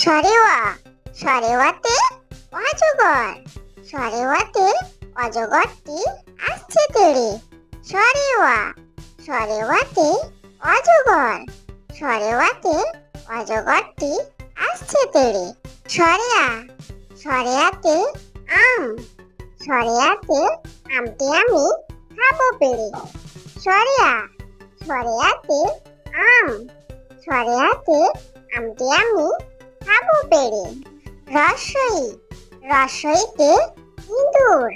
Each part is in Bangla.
সরেওয়া সরেওয়াতে অজগর, সরেওয়াতে অজগরটি আসছে তেড়ে। সরেওয়া সরেওয়াতে অজগর, সরেওয়াতে অজগরটি আসছে তেড়ে। সরেয়া সরেয়াতে আম, সরেয়াতে আমটি আমি খাবো পেড়ে। সরেয়া সরেয়াতে আম, সরেয়াতে আমটি আমি খাবো পেড়ে। রসই রসইতে ইঁদুর,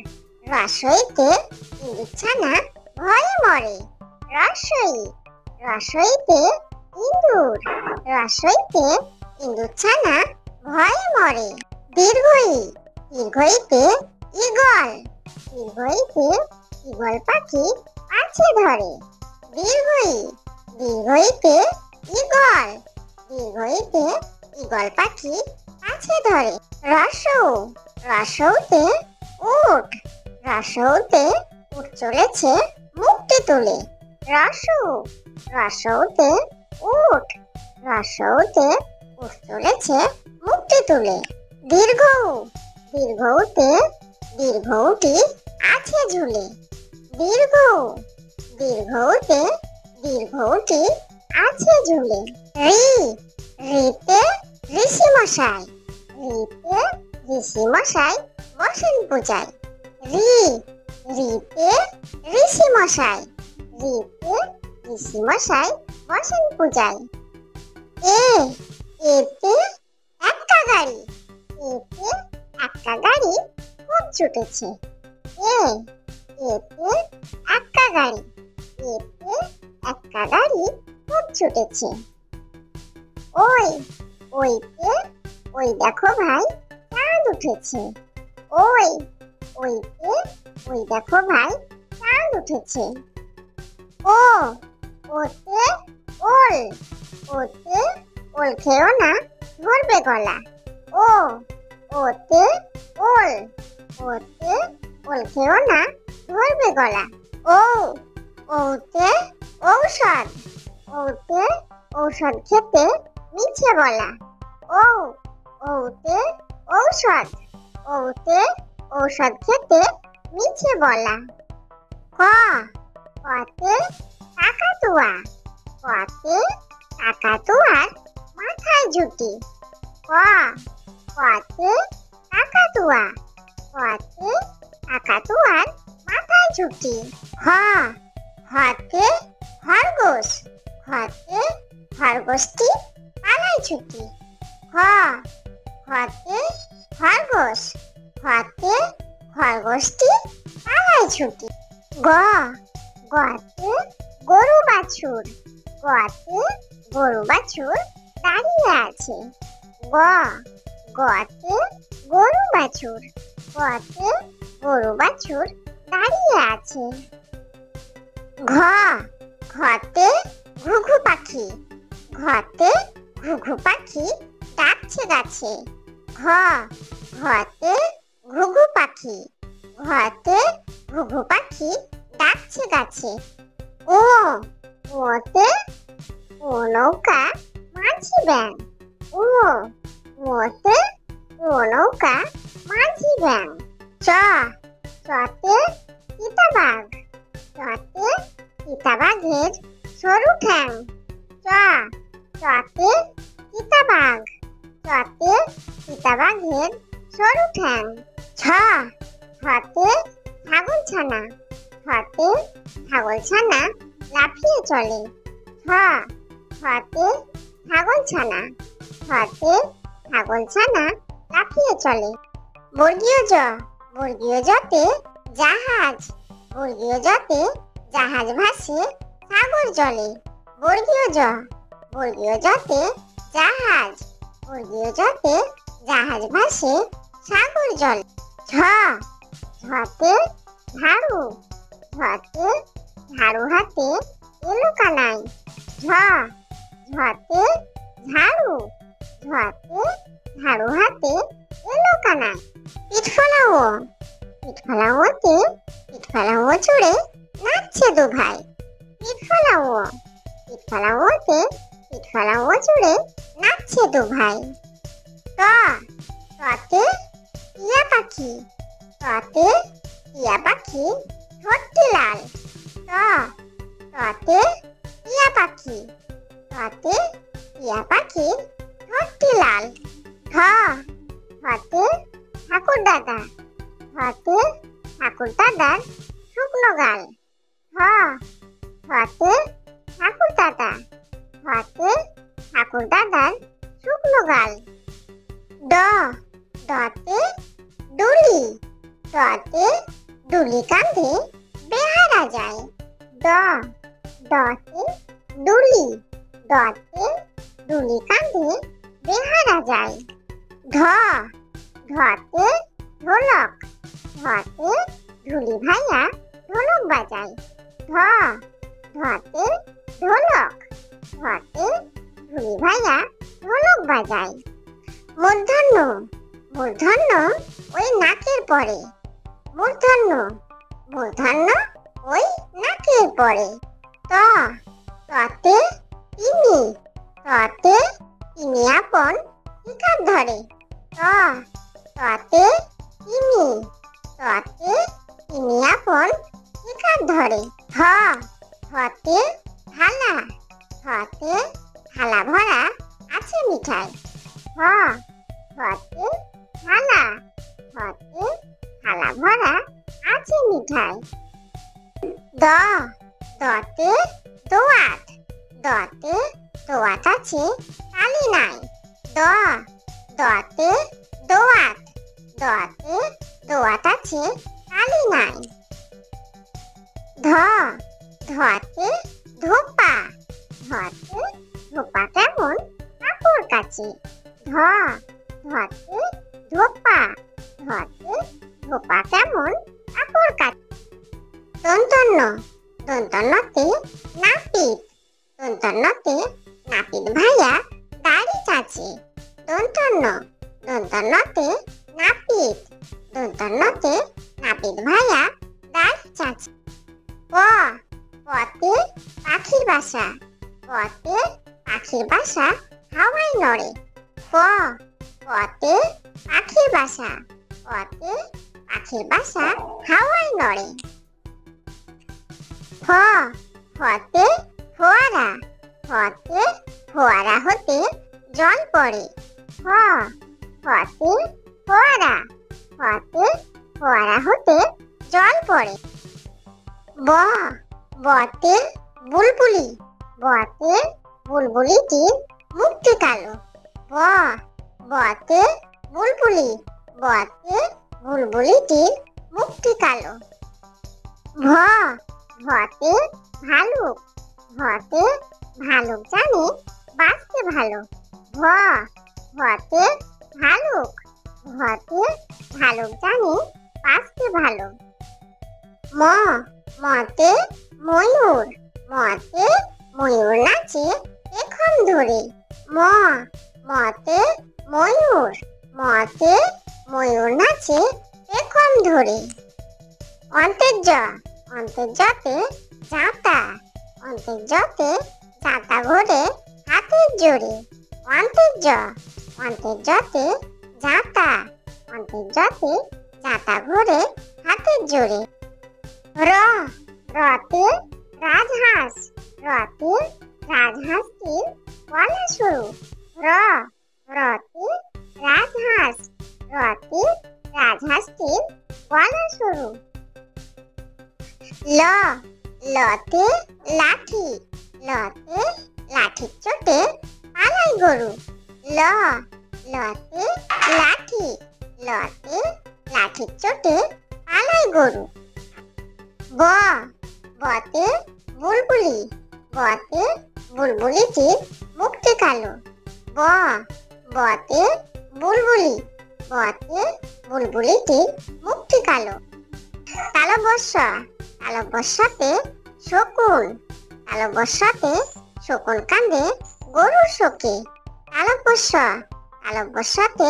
রসইতে ইঁদুর ছানা ভয়ে মরে। রসই রসইতে ইঁদুর, রসইতে ইঁদুর ছানা ভয়ে মরে। দীর্ঘই দীর্ঘইতে ঈগল, দীর্ঘইতে ঈগল পাখি পাছে ধরে। দীর্ঘই দীর্ঘইতে ঈগল, দীর্ঘইতে ঈগল পাখি পাছে ধরে। রসৌ রসৌতে উট, রসৌতে উট চলেছে মুখটি তুলে। রসৌ রসৌতে উট, রসৌতে উট চলেছে মুখটি তুলে। দীর্ঘ দীর্ঘৌতে দীর্ঘৌটি আছে ঝুলে। দীর্ঘ দীর্ঘৌতে দীর্ঘৌটি আছে ঝুলে। ঋ ঋতে ঋষি মশাই, ঋতে ঋষি মশাই বসেন পূজায়। ঋ ঋতে ঋষি মশাই, ঋতে ঋষি মশাই বসেন পূজায়। এ এতে একটা গাড়ি, এতে একটা গাড়ি খুব ছুটেছে। এ এতে একটা গাড়ি, এতে একটা গাড়ি খুব ছুটেছে। ওই ওইতে ওই দেখো ভাই চাঁদ উঠেছে। ওই ওইতে ওই দেখো ভাই চাঁদ উঠেছে। ও ওতে ওল, ওতে ওল খেও না ধরবে গলা। ও ওতে ওল, ওতে ওল খেও না ধরবে গলা। ও ওতে ঔষধ, ওতে ঔষধ খেতে মিছে বলা। ও ওতে ঔষধ, ওতে ঔষধ খেতে মিছে বলা। ক কতে কাকাতুয়া, কতে কাকাতুয়ার মাথায় ঝুঁটি। ক কতে কাকাতুয়া, কতে কাকাতুয়ার মাথায় ঝুঁটি। খ খতে খরগোশ, খতে খরগোশটি পালায় ছুটি। খ খতে খরগোশ, খতে খরগোশটি পালায় ছুটি। গ গতে গরু বাছুর, গতে গরু বাছুর দাঁড়িয়ে আছে। গ গতে গরু বাছুর, গতে গরু বাছুর দাঁড়িয়ে আছে। ঘ ঘতে ঘুঘু পাখি, ঘতে ঘুঘু পাখি ডাকছে গাছে। ঘ ঘতে ঘুঘু পাখি, ঘতে ঘুঘু পাখি ডাকছে গাছে। ও ওতে ও নৌকা মাঝি ব্যাং, ও ওতে ও নৌকা মাঝি ব্যাং। চ চতে চিতাবাঘ, চতে চিতাবাঘের সরু ঠ্যাং। চ চতে চিতাবাঘ, চতে চিতাবাঘের সরু ঠ্যাং। ছ ছতে ছাগল ছানা, ছতে ছাগল ছানা লাফিয়ে চলে। ছ ছতে ছাগল ছানা, ছতে ছাগল ছানা লাফিয়ে চলে। বর্গীয় জ বর্গীয় জতে জাহাজ, বর্গীয় জতে জাহাজ ভাসে সাগর জলে। বর্গীয় জ বর্গীয় জতে জাহাজ, বর্গীয় জতে জাহাজ ভাসে সাগর জলে। ঝ ঝতে ঝাড়ু, ঝতে ঝাড়ু হাতে এলো কানাই। ঝ ঝতে ঝাড়ু, ঝতে ঝাড়ু হাতে এলো কানাই। পিঠ ফলাও, পিঠ ফলাওতে পিঠ ফলাও চড়ে নাচছে দু ভাই। পিঠ ফলাও, পিঠ ফলাওতে পিঠ ফলাও চড়ে নাচছে দু ভাই। পাখি ততে টিয়া পাখি ঠোঁটটি লাল ততে টিয়া পাখি ততে টিয়া পাখির ঠোঁটটি লাল ঠতে ঠাকুর দাদা ঠতে ঠাকুর দাদার শুকনো গাল ঠতে ঠাকুর দাদা ঠতে ঠাকুর দাদার শুকনো গাল দতে ডুলি দতে ডুলি কাঁধে বেহারা যায় দতে ডুলি দতে ডুলি কাঁধে বেহারা যায় ধতে ঢোলক ধতে ঢুলি ভাইয়া ঢোলক বাজায় ধতে ঢোলক ধতে ঢুলি ভাইয়া ঢোলক বাজায় মূর্ধন্য মূর্ধন্য ওই নাকের পরে মূর্ধন্য মূর্ধন্য ওই নাকের পরে ততে তিনি ততে তিনি আপন শিকার ধরে ততে তিনি ততে তিনি আপন শিকার ধরে থতে থালা থতে থালা ভরা আছে মিঠাই থতে থালা থতে থালা ভরা আছে মিঠাই দতে দোয়াত দতে দোয়াত আছে তালি নাই দতে দোয়াত দতে দোয়াত আছে তালি নাই ধতে ধোপা ধতে ধোপা কেমন কাপড় কাচে ধতে ধোপা ধতে ধোপা কেমন কাপড় কাচে দন্তন্য দন্তন্যতে নাপিত দন্তন্যতে নাপিত ভাইয়া দাড়ি চাচে দন্তন্য দন্তন্যতে নাপিত দন্তন্যতে নাপিত ভাইয়া দাড়ি চাচে পতে পাখির বাসা পতে পাখির বাসা হাওয়ায় নড়ে পতে পাখির বাসা পতে পাখির বাসা হাওয়ায় নড়ে ফতে ফোয়ারা ফতে ফোয়ারা হতে জল পড়ে ফতে ফোয়ারা ফতে ফোয়ারা হতে জল পড়ে বতে বুলবুলি বতে বুলবুলিটির মুখটি কালো বতে বুলবুলি বতে বুলবুলিটির মুখটি কালো ভতে ভালুক ভতে ভালুক জানে বাঁচতে ভালো ভতে ভালুক ভতে ভালুক জানে বাঁচতে ভালো মতে ময়ূর মতে ময়ূর নাচে পেখম ধরে মতে ময়ূর মতে ময়ূর নাচে পেখম ধরে অন্তর্যতে জাঁতা অন্তর্যতে জাঁতা ঘোরে হাতের জোরে অন্তর্যতে জাঁতা অন্তর্যতে জাঁতা ঘোরে হাতের জোরে রতে রাজহাঁস রতে রাজহাঁসটির গলা সরু রতে রাজহাঁস রতে রাজহাঁসটির গলা সরু লতে লাঠি লতে লাঠির চোটে পালায় গরু লতে লাঠি লতে লাঠির চোটে পালায় গরু বতে বুলবুলি বতে বুলবুলিটির মুখটি কালো বতে বুলবুলি বতে বুলবুলিটির মুখটি কালো তালবস্যা তালবস্যাতে শকুন তালবস্যাতে শকুন কাঁদে গরুর শোকে তালবস্যা তালবস্যাতে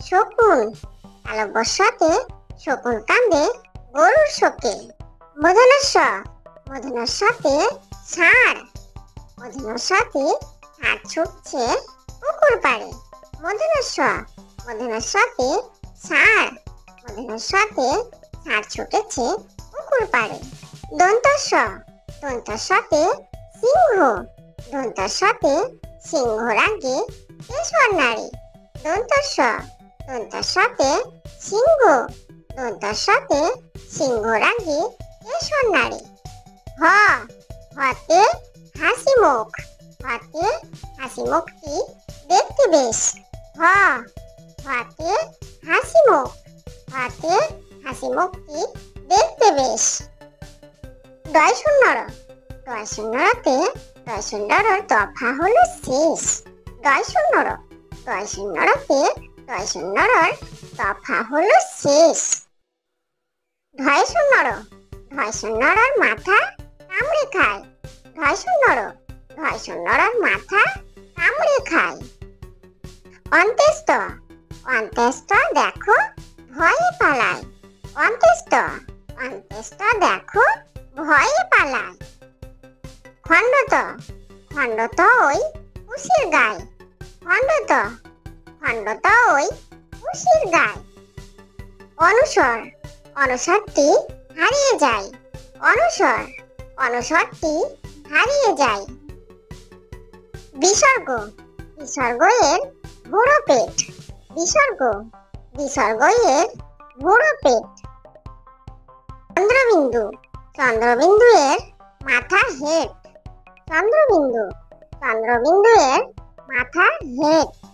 শকুন তালবস্যাতে শকুন কাঁদে গরুর শোকে মধুনস্য মধুনস্যতে ষাঁড় মধুনস্যতে ষাঁড় ছুটছে পুকুর পাড়ে মধুনস্য মধুনস্যতে ষাঁড় ওদের সাথে ষাঁড় ছুটেছে পুকুর পাড়ে। দন্তস্ব, দন্তস্বতে সিংহ, দন্তস্বতে সিংহর আগে কেশর নাড়ি। দন্তস্ব, দন্তস্বতে সিংহ, দন্তস্বতে সিংহর আগে কেশর নাড়ি। হ, হতে হাসি মুখ, হতে হাসি মুখটি দেখতে বেশ। হ, হতে হাসি মুখ, হতে হাসি মুখটি দেখতে বেশ। ডয় শূন্যর, ডয় শূন্যরতে ডয় শূন্যর দফা হলো শেষ। ডয় শূন্যর, ডয় শূন্যরতে ডয় শূন্যর দফা হলো শেষ। ঢয় শূন্যর, ঢয় শূন্যর মাথা কামড়ে খায়। ঢয় শূন্যর, ঢয় শূন্যর মাথা কামড়ে খায়। অন্ত্যেষ্ট, অন্ত্যেষ্ট দেখো ভয়ে পালায়। অন্ত্যেষ্ট, অন্ত্যেষ্ট দেখো ভয়ে পালায়। খণ্ডত, খণ্ডত ওই উশির গায়। খণ্ডত, খণ্ডত ওই উশির গায়। অনুসর, অনুসরটি হারিয়ে যায়। অনুসর, অনুসরটি হারিয়ে যায়। বিসর্গ, বিসর্গ এর বুড়ো পেট। বিসর্গ, বিসর্গ এর বুড়ো পেট। চন্দ্রবিন্দু, চন্দ্রবিন্দু এর মাথা হেড। চন্দ্রবিন্দু, চন্দ্রবিন্দু এর মাথা হেড।